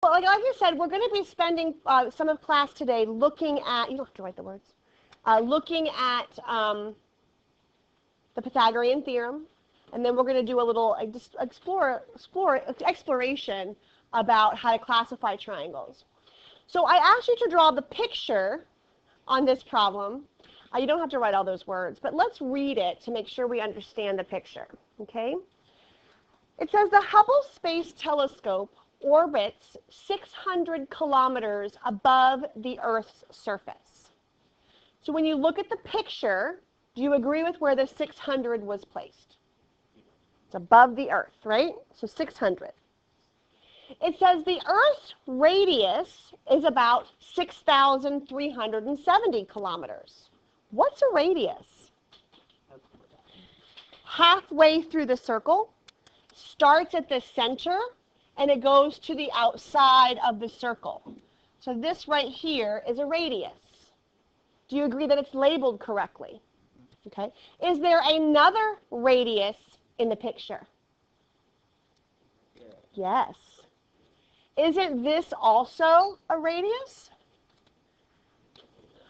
Well, like I said, we're going to be spending some of class today looking at, you don't have to write the words, looking at the Pythagorean theorem, and then we're going to do a little just exploration about how to classify triangles. So I asked you to draw the picture on this problem. You don't have to write all those words, but let's read it to make sure we understand the picture, okay? It says the Hubble Space Telescope orbits 600 kilometers above the Earth's surface. So when you look at the picture, do you agree with where the 600 was placed? It's above the Earth, right? So 600. It says the Earth's radius is about 6,370 kilometers. What's a radius? Halfway through the circle, starts at the center, and it goes to the outside of the circle. So this right here is a radius. Do you agree that it's labeled correctly? Okay. Is there another radius in the picture? Yes. Isn't this also a radius?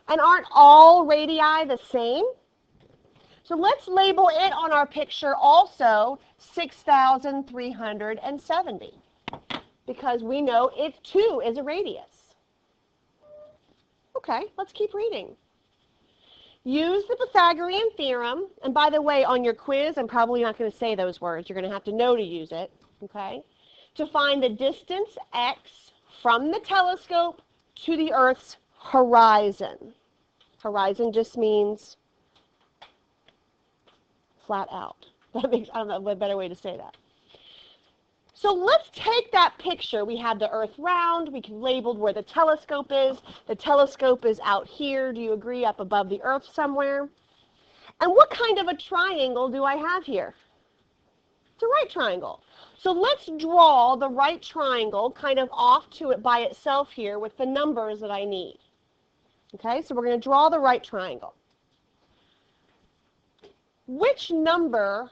And aren't all radii the same? So let's label it on our picture also 6,370, because we know it too is a radius. Okay, let's keep reading. Use the Pythagorean theorem, and by the way, on your quiz, I'm probably not going to say those words. You're going to have to know to use it, okay, to find the distance x from the telescope to the Earth's horizon. Horizon just means flat out. That makes, I don't know a better way to say that. So let's take that picture. We have the Earth round. We can label where the telescope is. The telescope is out here. Do you agree? Up above the Earth somewhere. And what kind of a triangle do I have here? It's a right triangle. So let's draw the right triangle kind of off to it by itself here with the numbers that I need. Okay, so we're going to draw the right triangle. Which number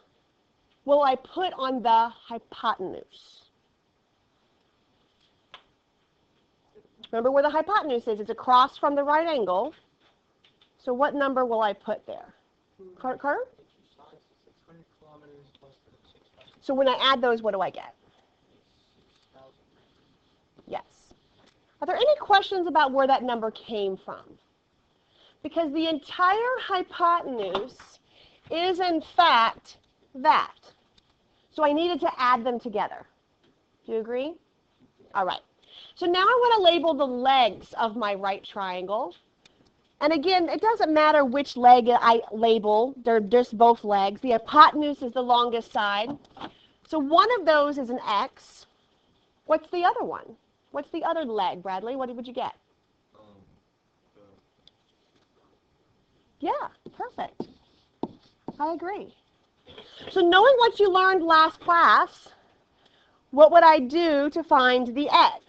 will I put on the hypotenuse? Remember where the hypotenuse is. It's across from the right angle. So what number will I put there? Carter? So when I add those, what do I get? Yes. Are there any questions about where that number came from? Because the entire hypotenuse is in fact that. So I needed to add them together. Do you agree? All right. So now I want to label the legs of my right triangle. And again, it doesn't matter which leg I label. They're just both legs. The hypotenuse is the longest side. So one of those is an X. What's the other one? What's the other leg, Bradley? What would you get? Yeah, perfect. I agree. So knowing what you learned last class, what would I do to find the X?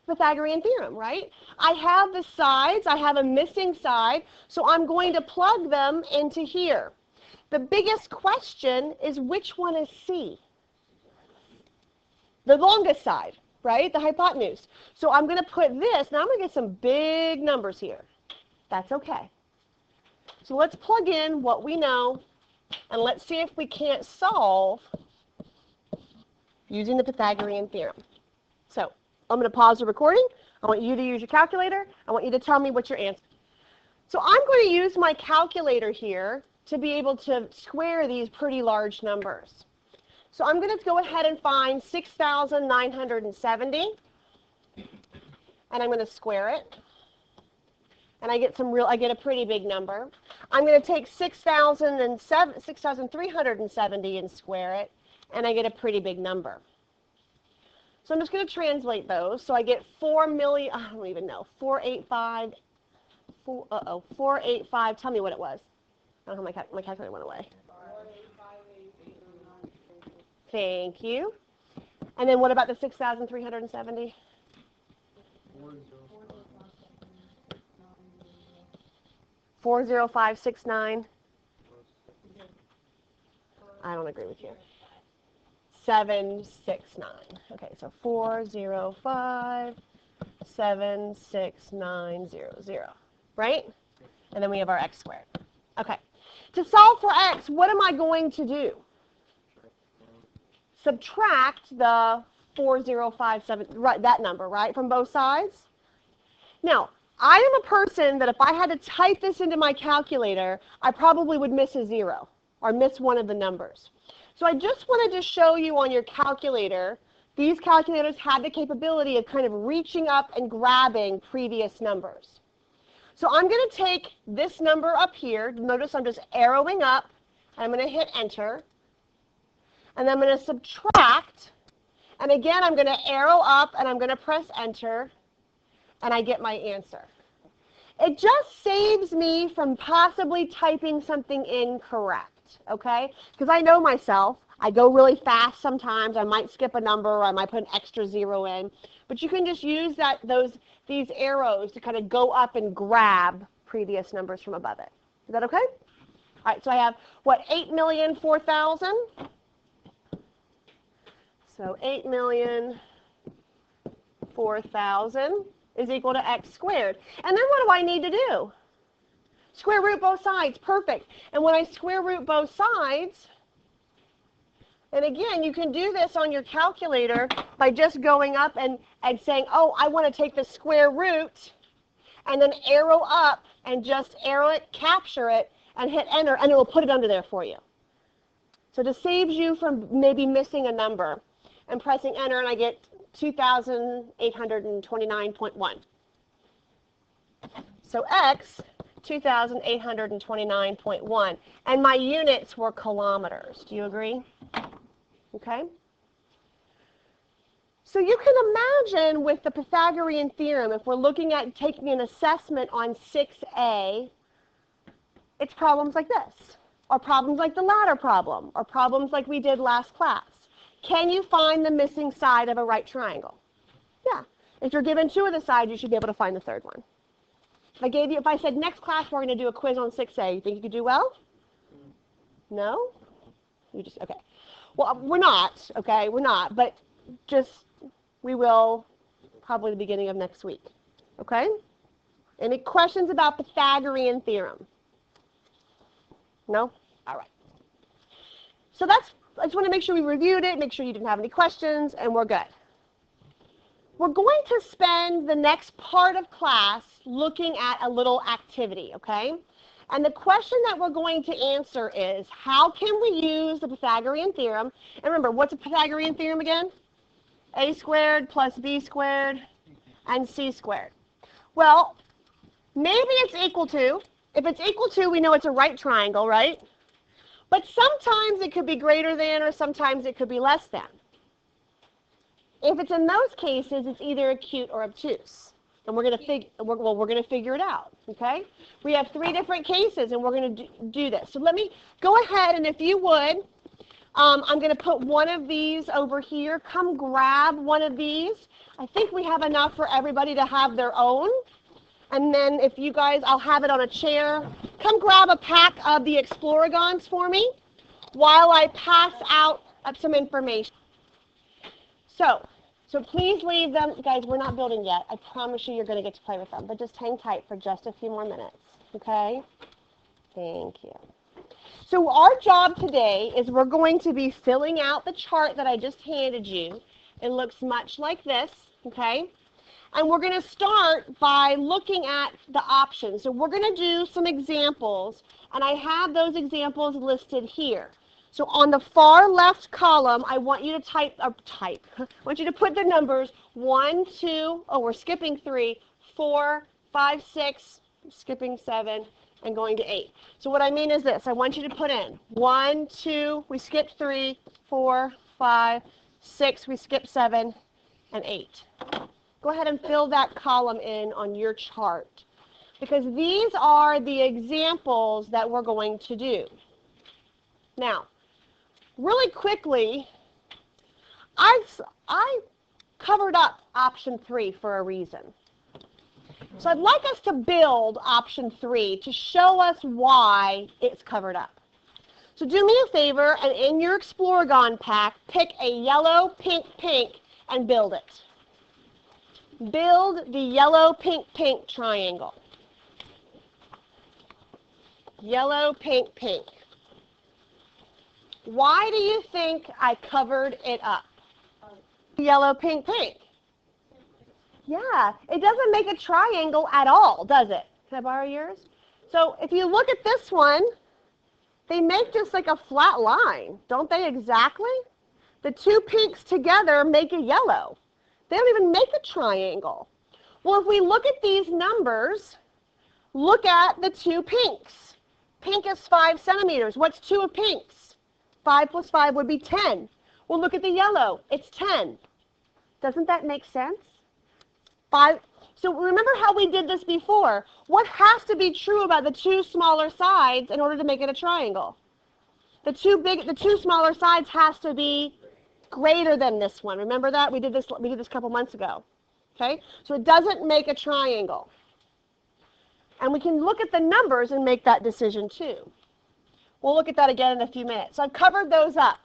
Pythagorean theorem, right? I have the sides. I have a missing side, so I'm going to plug them into here. The biggest question is which one is C? The longest side, right? The hypotenuse. So I'm going to put this. Now I'm going to get some big numbers here. That's okay. So let's plug in what we know, and let's see if we can't solve using the Pythagorean theorem. So I'm going to pause the recording. I want you to use your calculator. I want you to tell me what your answer is. So I'm going to use my calculator here to be able to square these pretty large numbers. So I'm going to go ahead and find 6,970, and I'm going to square it. And I get a pretty big number. I'm going to take 6,370 and square it, and I get a pretty big number. So I'm just going to translate those. So I get 4 million, I don't even know, 485, 485, tell me what it was. I don't know how my calculator went away. Thank you. And then what about the 6,370? 40569. I don't agree with you. 769. Okay, so 405,76900, right? And then we have our x squared. Okay. To solve for x, what am I going to do? Subtract the 4057, right, that number, right, from both sides. Now, I am a person that if I had to type this into my calculator, I probably would miss a 0 or miss one of the numbers. So I just wanted to show you on your calculator, these calculators have the capability of kind of reaching up and grabbing previous numbers. So I'm going to take this number up here. Notice I'm just arrowing up. And I'm going to hit enter. And then I'm going to subtract. And again, I'm going to arrow up and I'm going to press enter. And I get my answer. It just saves me from possibly typing something incorrect, okay? Because I know myself. I go really fast sometimes. I might skip a number or I might put an extra 0 in. But you can just use these arrows to kind of go up and grab previous numbers from above it. Is that okay? All right, so I have, what, 8,004,000? So 8,004,000 is equal to x squared. And then what do I need to do? Square root both sides. Perfect. And when I square root both sides, and again, you can do this on your calculator by just going up and saying, oh, I want to take the square root, and then arrow up and just arrow it, capture it, and hit enter, and it will put it under there for you. So this saves you from maybe missing a number. And pressing enter, and I get 2,829.1. So x, 2,829.1. And my units were kilometers. Do you agree? Okay. So you can imagine with the Pythagorean theorem, if we're looking at taking an assessment on 6A, it's problems like this, or problems like the ladder problem, or problems like we did last class. Can you find the missing side of a right triangle? Yeah. If you're given 2 of the sides, you should be able to find the third one. If I said next class we're going to do a quiz on 6A, you think you could do well? No? You just, okay. Well, we're not, okay? We're not, but we will probably the beginning of next week. Okay? Any questions about Pythagorean theorem? No? All right. So I just want to make sure we reviewed it, make sure you didn't have any questions, and we're good. We're going to spend the next part of class looking at a little activity, okay? And the question that we're going to answer is, how can we use the Pythagorean theorem? And remember, what's a Pythagorean theorem again? A squared plus b squared and c squared. Well, maybe it's equal to. If it's equal to, we know it's a right triangle, right? But sometimes it could be greater than, or sometimes it could be less than. If it's in those cases, it's either acute or obtuse. And we're going to figure it out, okay? We have 3 different cases, and we're going to do this. So let me go ahead, and if you would, I'm going to put one of these over here. Come grab one of these. I think we have enough for everybody to have their own. And then if you guys, I'll have it on a chair. Come grab a pack of the Exploragons for me while I pass out some information. So please leave them. Guys, we're not building yet. I promise you're going to get to play with them. But just hang tight for just a few more minutes. Okay? Thank you. So our job today is we're going to be filling out the chart that I just handed you. It looks much like this. Okay? And we're going to start by looking at the options. So we're going to do some examples, and I have those examples listed here. So on the far left column, I want you to I want you to put the numbers 1, 2, oh, we're skipping 3, 4, 5, 6, skipping 7, and going to 8. So what I mean is this. I want you to put in 1, 2, we skipped 3, 4, 5, 6, we skipped 7, and 8. Go ahead and fill that column in on your chart, because these are the examples that we're going to do. Now, really quickly, I covered up option 3 for a reason. So I'd like us to build option 3 to show us why it's covered up. So do me a favor, and in your Exploragon pack, pick a yellow, pink, pink, and build it. Build the yellow, pink, pink triangle. Yellow, pink, pink. Why do you think I covered it up? Yellow, pink, pink. Yeah, it doesn't make a triangle at all, does it? Can I borrow yours? So if you look at this one, they make just like a flat line, don't they exactly? The two pinks together make a yellow. They don't even make a triangle. Well, if we look at these numbers, look at the two pinks. Pink is 5 centimeters. What's 2 of pinks? 5 plus 5 would be 10. Well, look at the yellow. It's 10. Doesn't that make sense? 5. So remember how we did this before. What has to be true about the two smaller sides in order to make it a triangle? The two smaller sides has to be greater than this one. Remember that? We did this a couple months ago. Okay? So it doesn't make a triangle. And we can look at the numbers and make that decision too. We'll look at that again in a few minutes. So I've covered those up.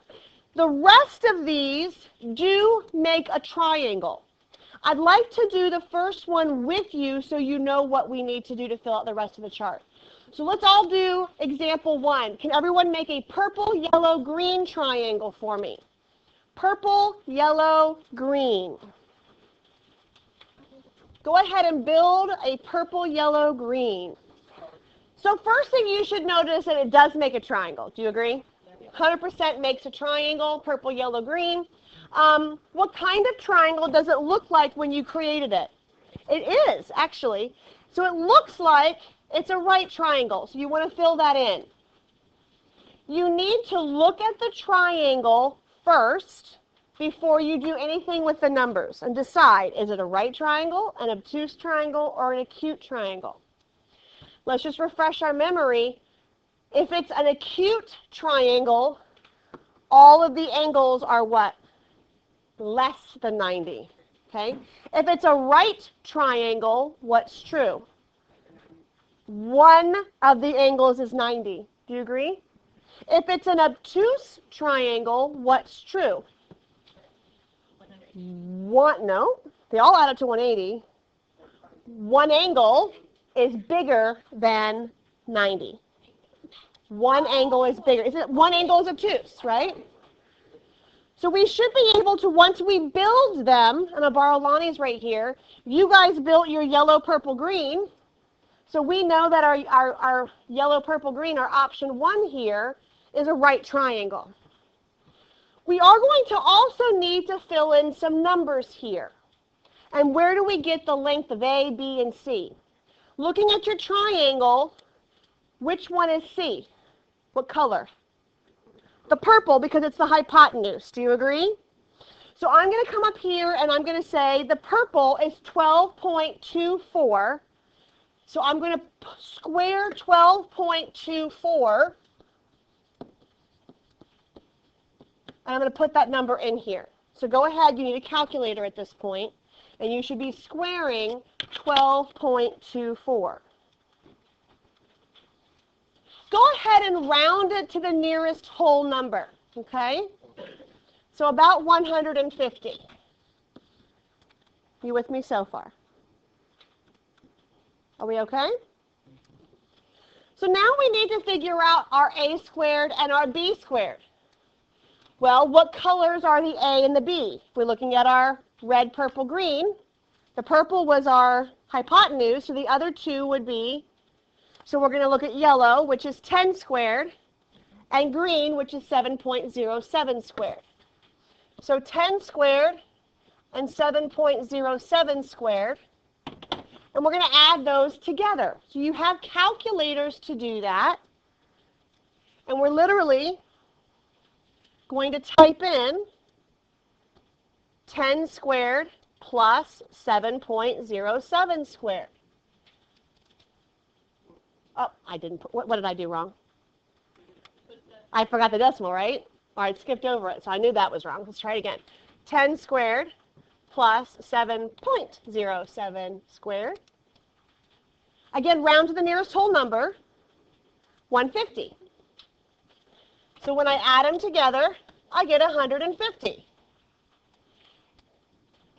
The rest of these do make a triangle. I'd like to do the first one with you so you know what we need to do to fill out the rest of the chart. So let's all do example 1. Can everyone make a purple, yellow, green triangle for me? Purple, yellow, green. Go ahead and build a purple, yellow, green. So first thing you should notice that it does make a triangle. Do you agree? 100% makes a triangle, purple, yellow, green. What kind of triangle does it look like when you created it? It is, actually. So it looks like it's a right triangle. So you want to fill that in. You need to look at the triangle first before you do anything with the numbers and decide, is it a right triangle, an obtuse triangle, or an acute triangle? Let's just refresh our memory. If it's an acute triangle, all of the angles are what? Less than 90. Okay? If it's a right triangle, what's true? One of the angles is 90. Do you agree? If it's an obtuse triangle, what's true? No, they all add up to 180. One angle is bigger than 90. One angle is bigger. One angle is obtuse, right? So we should be able to, once we build them, I'm going to borrow Lonnie's right here, you guys built your yellow, purple, green. So we know that our yellow, purple, green, our option 1 here, is a right triangle. We are going to also need to fill in some numbers here. And where do we get the length of A, B, and C? Looking at your triangle, which one is C? What color? The purple, because it's the hypotenuse. Do you agree? So I'm going to come up here and I'm going to say the purple is 12.24. So I'm going to square 12.24. And I'm going to put that number in here. So go ahead, you need a calculator at this point, and you should be squaring 12.24. Go ahead and round it to the nearest whole number, okay? So about 150. You with me so far? Are we okay? So now we need to figure out our A squared and our B squared. Well, what colors are the A and the B? If we're looking at our red, purple, green, the purple was our hypotenuse, so the other two would be, so we're going to look at yellow, which is 10 squared, and green, which is 7.07 squared. So 10 squared and 7.07 squared, and we're going to add those together. So you have calculators to do that, and we're literally going to type in 10 squared plus 7.07 squared. Oh, I didn't put, what did I do wrong? I forgot the decimal, right? Or I skipped over it, so I knew that was wrong. Let's try it again. 10 squared plus 7.07 squared. Again, round to the nearest whole number, 150. So when I add them together, I get 150.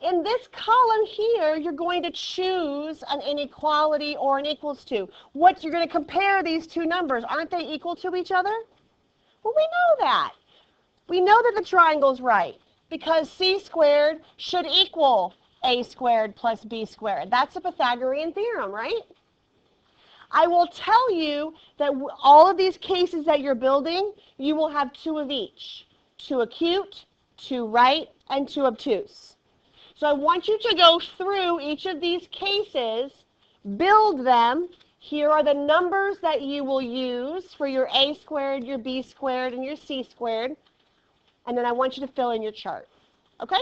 In this column here, you're going to choose an inequality or an equals to. You're going to compare these two numbers. Aren't they equal to each other? Well, we know that. We know that the triangle's right because c squared should equal a squared plus b squared. That's the Pythagorean theorem, right? I will tell you that all of these cases that you're building, you will have two of each. Two acute, two right, and two obtuse. So I want you to go through each of these cases, build them. Here are the numbers that you will use for your a squared, your b squared, and your c squared. And then I want you to fill in your chart. Okay?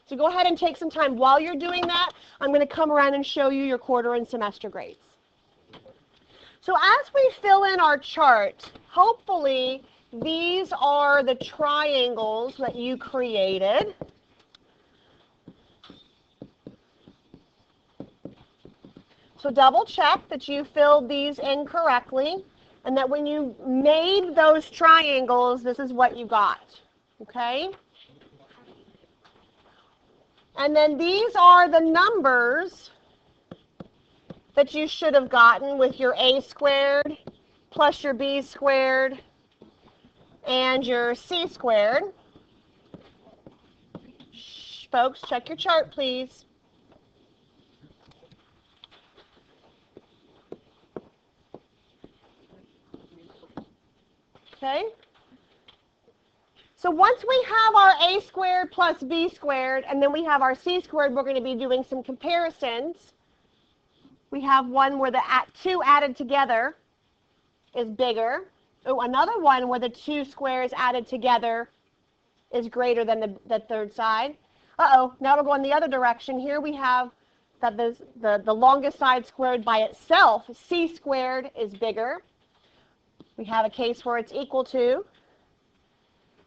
So go ahead and take some time. While you're doing that, I'm going to come around and show you your quarter and semester grades. So as we fill in our chart, hopefully these are the triangles that you created. So double check that you filled these in correctly and that when you made those triangles, this is what you got. Okay? And then these are the numbers that you should have gotten with your a squared plus your b squared and your c squared. Shh, folks, check your chart, please. Okay? So once we have our a squared plus b squared, and then we have our c squared, we're going to be doing some comparisons. We have one where the 2 added together is bigger. Oh, another one where the 2 squares added together is greater than the third side. Uh-oh, now we're going the other direction. Here we have that the longest side squared by itself, c squared, is bigger. We have a case where it's equal to.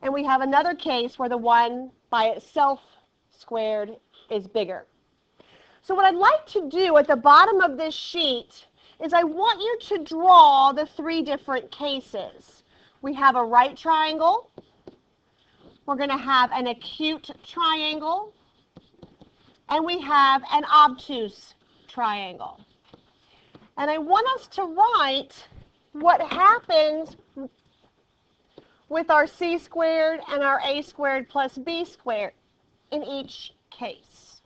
And we have another case where the one by itself squared is bigger. So what I'd like to do at the bottom of this sheet is I want you to draw the 3 different cases. We have a right triangle. We're going to have an acute triangle. And we have an obtuse triangle. And I want us to write what happens with our c squared and our a squared plus b squared in each case.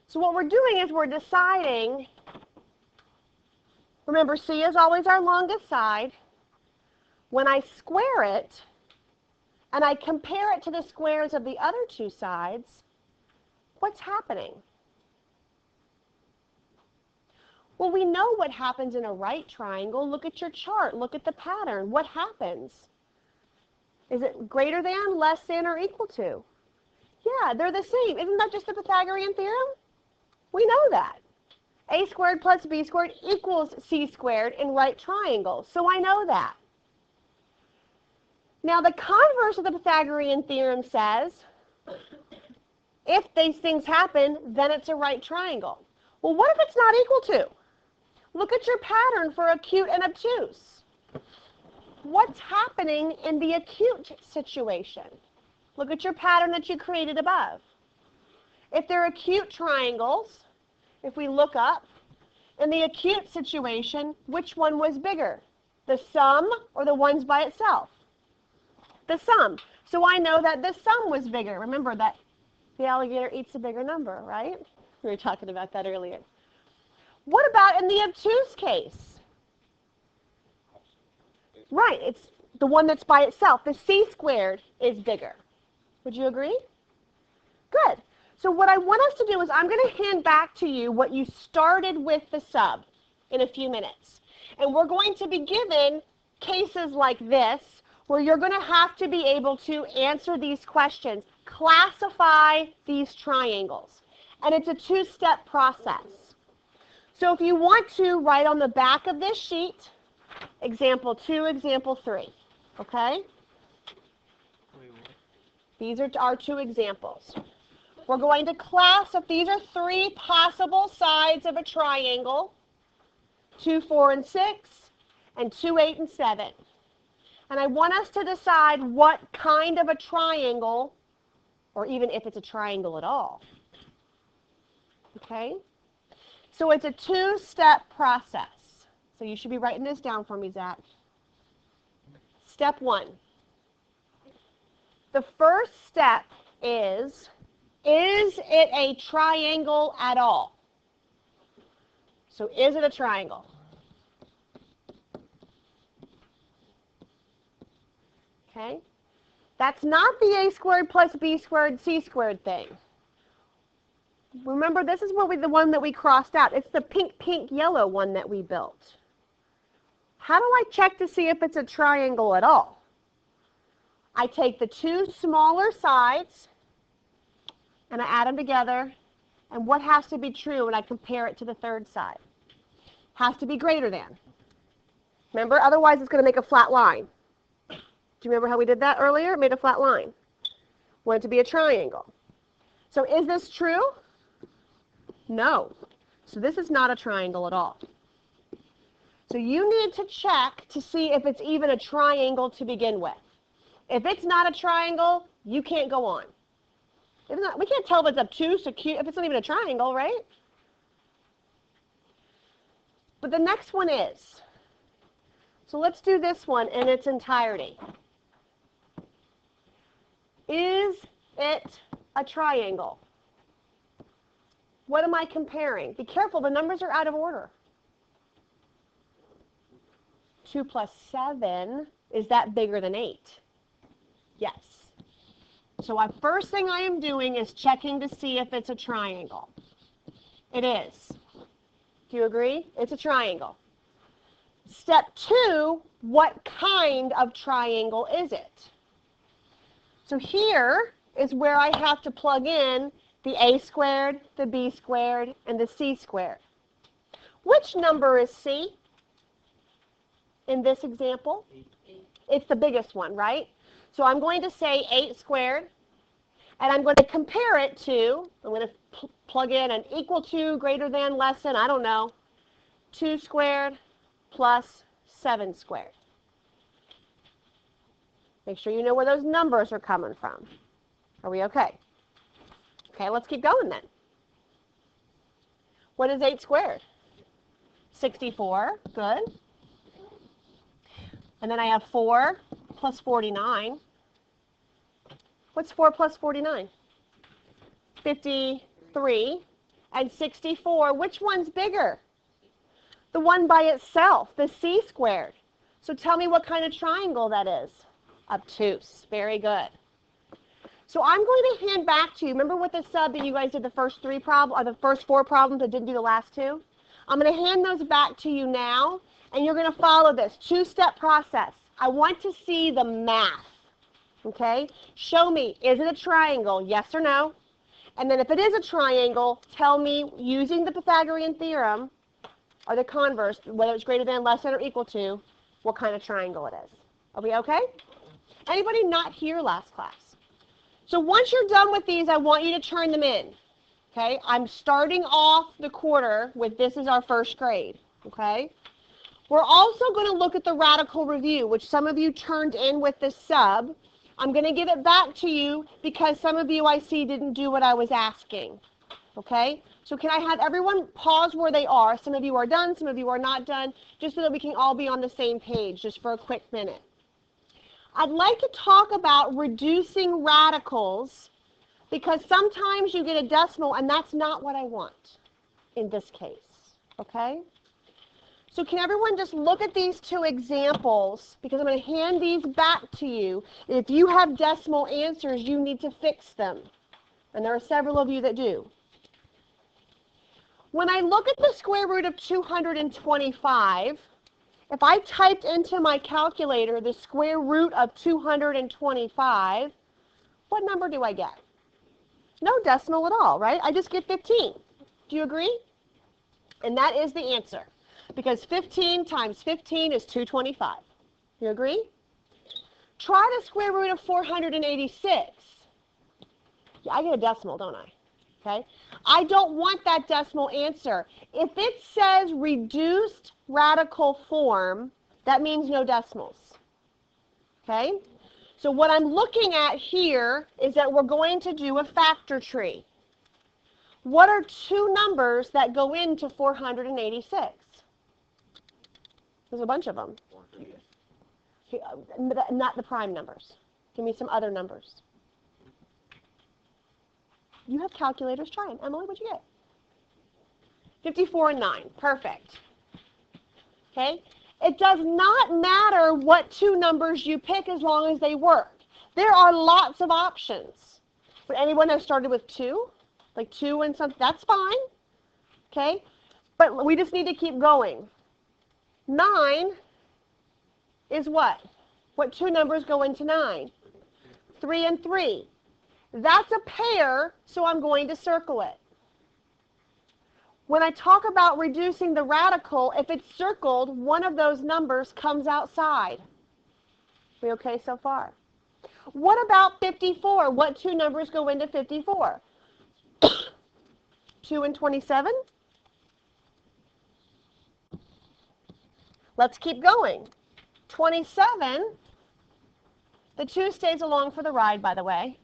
So what we're doing is we're deciding, remember c is always our longest side. When I square it and I compare it to the squares of the other 2 sides, what's happening? Well, we know what happens in a right triangle. Look at your chart. Look at the pattern. What happens? Is it greater than, less than, or equal to? Yeah, they're the same. Isn't that just the Pythagorean theorem? We know that. A squared plus b squared equals c squared in right triangles. So I know that. Now, the converse of the Pythagorean theorem says, if these things happen, then it's a right triangle. Well, what if it's not equal to? Look at your pattern for acute and obtuse. What's happening in the acute situation? Look at your pattern that you created above. If they're acute triangles, if we look up, in the acute situation, which one was bigger? The sum or the ones by itself? The sum. So I know that the sum was bigger. Remember that the alligator eats a bigger number, right? We were talking about that earlier. What about in the obtuse case? Right, it's the one that's by itself. The c squared is bigger. Would you agree? Good. So what I want us to do is I'm going to hand back to you what you started with the sub in a few minutes. And we're going to be given cases like this where you're going to have to be able to answer these questions, classify these triangles. And it's a 2-step process. So if you want to, write on the back of this sheet, example 2, example 3. Okay? These are our 2 examples. we're going to classify, these are three possible sides of a triangle, 2, 4, and 6, and 2, 8, and 7. And I want us to decide what kind of a triangle, or even if it's a triangle at all. Okay? So it's a two-step process. So you should be writing this down for me, Zach. Step 1. The first step is it a triangle at all? So is it a triangle? Okay? That's not the a squared plus b squared c squared thing. Remember, this is the one that we crossed out. It's the pink, pink, yellow one that we built. How do I check to see if it's a triangle at all? I take the two smaller sides and I add them together. And what has to be true when I compare it to the third side? Has to be greater than. Remember, otherwise it's going to make a flat line. Do you remember how we did that earlier? It made a flat line. Want it to be a triangle. So is this true? No. So this is not a triangle at all. So you need to check to see if it's even a triangle to begin with. If it's not a triangle, you can't go on. We can't tell if it's obtuse or cute if it's not even a triangle, right? But the next one is. So let's do this one in its entirety. Is it a triangle? What am I comparing? Be careful, the numbers are out of order. 2 plus 7, is that bigger than 8? Yes. So the first thing I am doing is checking to see if it's a triangle. It is. Do you agree? It's a triangle. Step 2, what kind of triangle is it? So here is where I have to plug in the a squared, the b squared, and the c squared. Which number is c in this example? It's the biggest one, right? So I'm going to say 8 squared, and I'm going to compare it to, I'm going to plug in an equal to, greater than, less than, I don't know, 2 squared plus 7 squared. Make sure you know where those numbers are coming from. Are we okay? Okay, let's keep going then. What is 8 squared? 64. Good. And then I have 4 plus 49. What's 4 plus 49? 53. And 64, which one's bigger? The one by itself, the c squared. So tell me what kind of triangle that is. Obtuse. Very good. So I'm going to hand back to you. Remember with the sub that you guys did the first 3 problems, or the first 4 problems but didn't do the last 2? I'm going to hand those back to you now, and you're going to follow this 2-step process. I want to see the math. Okay? Show me, is it a triangle? Yes or no? And then if it is a triangle, tell me, using the Pythagorean theorem, or the converse, whether it's greater than, less than, or equal to, what kind of triangle it is. Are we okay? Anybody not here last class? So once you're done with these, I want you to turn them in. Okay? I'm starting off the quarter with this is our first grade. Okay? We're also going to look at the radical review, which some of you turned in with the sub. I'm going to give it back to you because some of you I see didn't do what I was asking. Okay? So can I have everyone pause where they are? Some of you are done, some of you are not done, just so that we can all be on the same page, just for a quick minute. I'd like to talk about reducing radicals because sometimes you get a decimal and that's not what I want in this case. Okay? So can everyone just look at these 2 examples because I'm going to hand these back to you. If you have decimal answers, you need to fix them. And there are several of you that do. When I look at the square root of 225, if I typed into my calculator the square root of 225, what number do I get? No decimal at all, right? I just get 15. Do you agree? And that is the answer. Because 15 times 15 is 225. You agree? Try the square root of 486. Yeah, I get a decimal, don't I? Okay? I don't want that decimal answer. If it says reduced radical form, that means no decimals. Okay? So what I'm looking at here is that we're going to do a factor tree. What are two numbers that go into 486? There's a bunch of them. Not the prime numbers. Give me some other numbers. You have calculators. Try them. Emily, what'd you get? 54 and 9. Perfect. Okay? It does not matter what two numbers you pick as long as they work. There are lots of options. Would anyone have started with 2? Like 2 and something? That's fine. Okay? But we just need to keep going. 9 is what? What two numbers go into 9? 3 and 3. That's a pair, so I'm going to circle it. When I talk about reducing the radical, if it's circled, one of those numbers comes outside. We okay so far? What about 54? What two numbers go into 54? 2 and 27? Let's keep going. 27, the 2 stays along for the ride, by the way.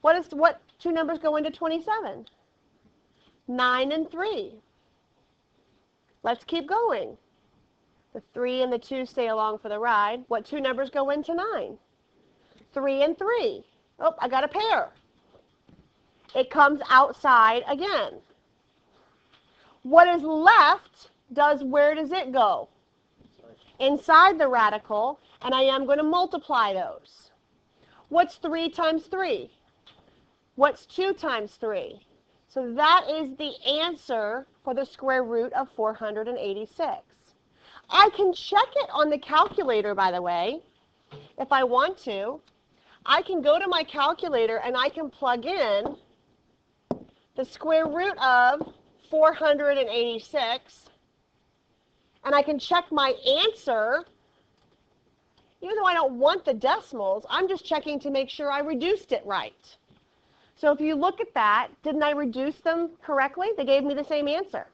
What two numbers go into 27? 9 and 3. Let's keep going. The 3 and the 2 stay along for the ride. What two numbers go into 9? 3 and 3. Oh, I got a pair. It comes outside again. What is left where does it go? Inside the radical, and I am going to multiply those. What's 3 times 3? What's 2 times 3? So that is the answer for the square root of 486. I can check it on the calculator, by the way, if I want to. I can go to my calculator and I can plug in the square root of 486, and I can check my answer. Even though I don't want the decimals, I'm just checking to make sure I reduced it right. So if you look at that, didn't I reduce them correctly? They gave me the same answer.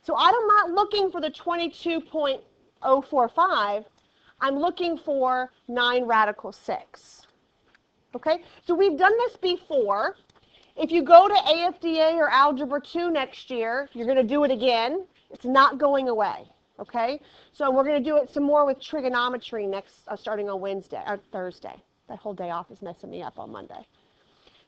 So I'm not looking for the 22.045. I'm looking for 9 radical 6. Okay? So we've done this before. If you go to AFDA or Algebra 2 next year, you're going to do it again. It's not going away. Okay? So we're going to do it some more with trigonometry starting on Wednesday or Thursday. That whole day off is messing me up on Monday.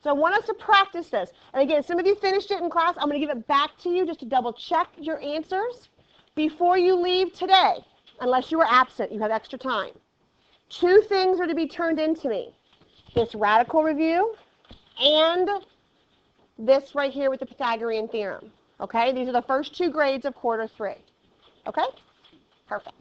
So I want us to practice this. And again, some of you finished it in class. I'm going to give it back to you just to double check your answers before you leave today, unless you were absent. You have extra time. 2 things are to be turned into me. This radical review and this right here with the Pythagorean theorem. Okay? These are the first 2 grades of quarter 3. Okay? Perfect.